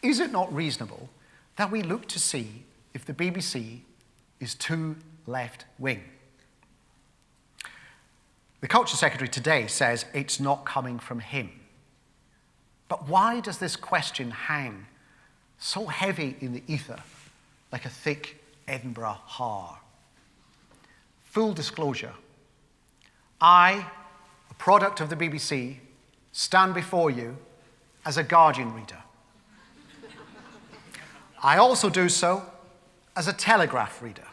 is it not reasonable that we look to see if the BBC is too left-wing? The Culture Secretary today says it's not coming from him. But why does this question hang so heavy in the ether like a thick Edinburgh har? Full disclosure, I, a product of the BBC, stand before you as a Guardian reader. I also do so as a Telegraph reader.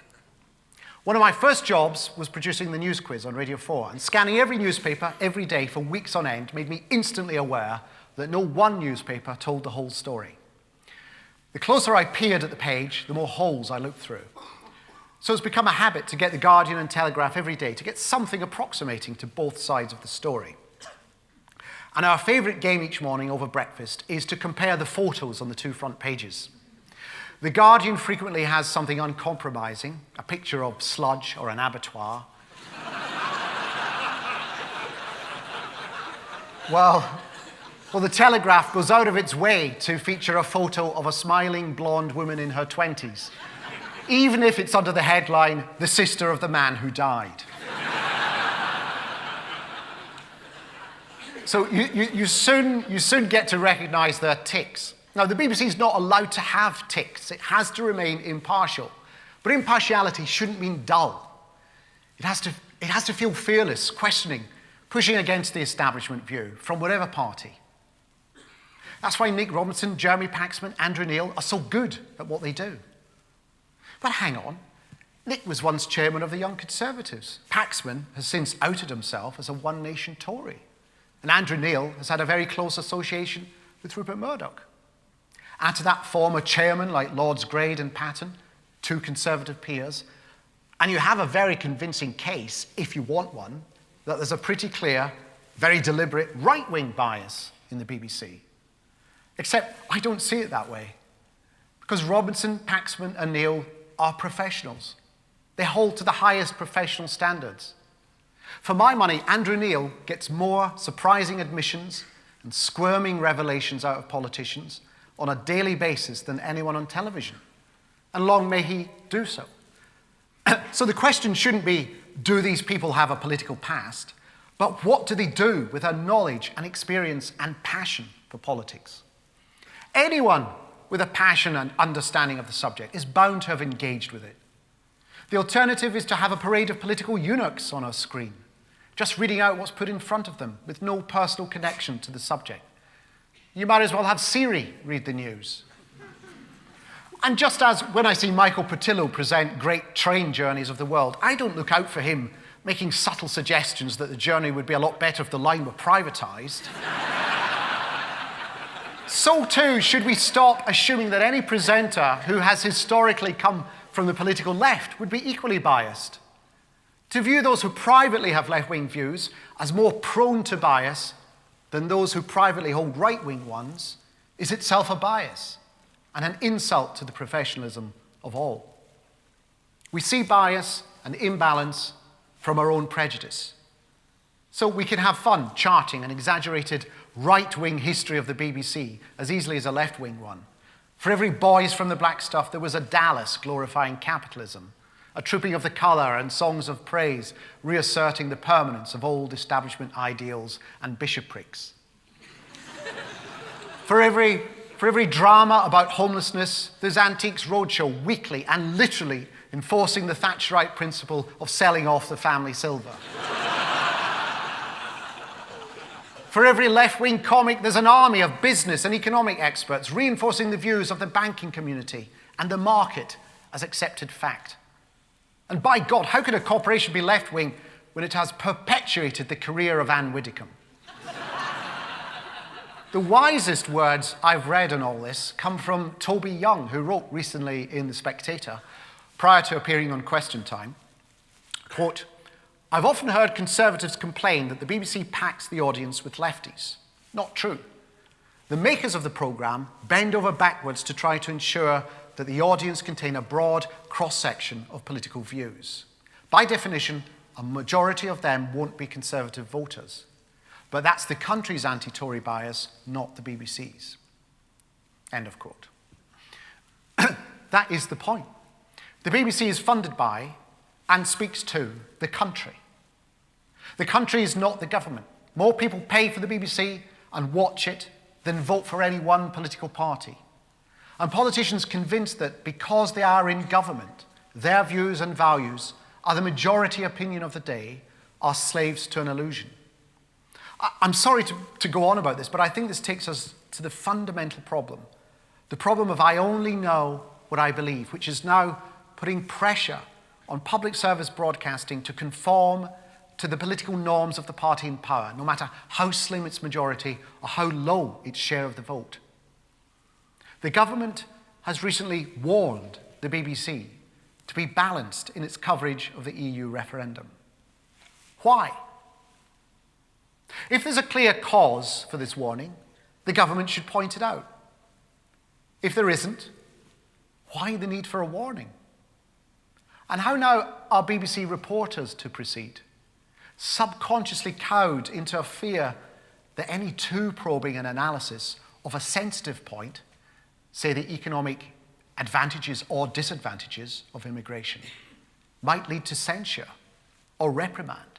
One of my first jobs was producing the news quiz on Radio 4, and scanning every newspaper every day for weeks on end made me instantly aware that no one newspaper told the whole story. The closer I peered at the page, the more holes I looked through. So it's become a habit to get the Guardian and Telegraph every day to get something approximating to both sides of the story. And our favourite game each morning over breakfast is to compare the photos on the two front pages. The Guardian frequently has something uncompromising, a picture of sludge or an abattoir. Well, the Telegraph goes out of its way to feature a photo of a smiling blonde woman in her 20s, even if it's under the headline, "The Sister of the Man Who Died." So you soon get to recognize their tics. Now, the BBC is not allowed to have tics. It has to remain impartial. But impartiality shouldn't mean dull. It has to feel fearless, questioning, pushing against the establishment view from whatever party. That's why Nick Robinson, Jeremy Paxman, Andrew Neil are so good at what they do. But hang on, Nick was once chairman of the Young Conservatives. Paxman has since outed himself as a One Nation Tory. And Andrew Neil has had a very close association with Rupert Murdoch. Add to that former chairman like Lords Grade and Patton, two Conservative peers, and you have a very convincing case, if you want one, that there's a pretty clear, very deliberate right-wing bias in the BBC. Except I don't see it that way. Because Robinson, Paxman, and Neil are professionals. They hold to the highest professional standards. For my money, Andrew Neil gets more surprising admissions and squirming revelations out of politicians on a daily basis than anyone on television. And long may he do so. So the question shouldn't be, do these people have a political past? But what do they do with their knowledge and experience and passion for politics? Anyone with a passion and understanding of the subject is bound to have engaged with it. The alternative is to have a parade of political eunuchs on our screen, just reading out what's put in front of them with no personal connection to the subject. You might as well have Siri read the news. And just as when I see Michael Portillo present great train journeys of the world, I don't look out for him making subtle suggestions that the journey would be a lot better if the line were privatized. So too should we stop assuming that any presenter who has historically come from the political left would be equally biased. To view those who privately have left-wing views as more prone to bias than those who privately hold right-wing ones is itself a bias and an insult to the professionalism of all. We see bias and imbalance from our own prejudice. So we can have fun charting an exaggerated right-wing history of the BBC as easily as a left-wing one. For every Boys from the Black Stuff, there was a Dallas glorifying capitalism, a Trooping of the Colour and songs of praise reasserting the permanence of old establishment ideals and bishoprics. For every drama about homelessness, there's Antiques Roadshow weekly and literally enforcing the Thatcherite principle of selling off the family silver. For every left-wing comic, there's an army of business and economic experts reinforcing the views of the banking community and the market as accepted fact. And by God, how could a corporation be left-wing when it has perpetuated the career of Anne Widdecombe? The wisest words I've read on all this come from Toby Young, who wrote recently in The Spectator, prior to appearing on Question Time, quote, "I've often heard Conservatives complain that the BBC packs the audience with lefties. Not true. The makers of the programme bend over backwards to try to ensure that the audience contain a broad cross-section of political views. By definition, a majority of them won't be Conservative voters. But that's the country's anti-Tory bias, not the BBC's." End of quote. That is the point. The BBC is funded by and speaks to the country. The country is not the government. More people pay for the BBC and watch it than vote for any one political party. And politicians convinced that because they are in government, their views and values are the majority opinion of the day, are slaves to an illusion. I'm sorry to go on about this, but I think this takes us to the fundamental problem. The problem of I only know what I believe, which is now putting pressure on public service broadcasting to conform to the political norms of the party in power, no matter how slim its majority or how low its share of the vote. The government has recently warned the BBC to be balanced in its coverage of the EU referendum. Why? If there's a clear cause for this warning, the government should point it out. If there isn't, why the need for a warning? And how now are BBC reporters to proceed? Subconsciously cowed into a fear that any too probing an analysis of a sensitive point, say the economic advantages or disadvantages of immigration, might lead to censure or reprimand.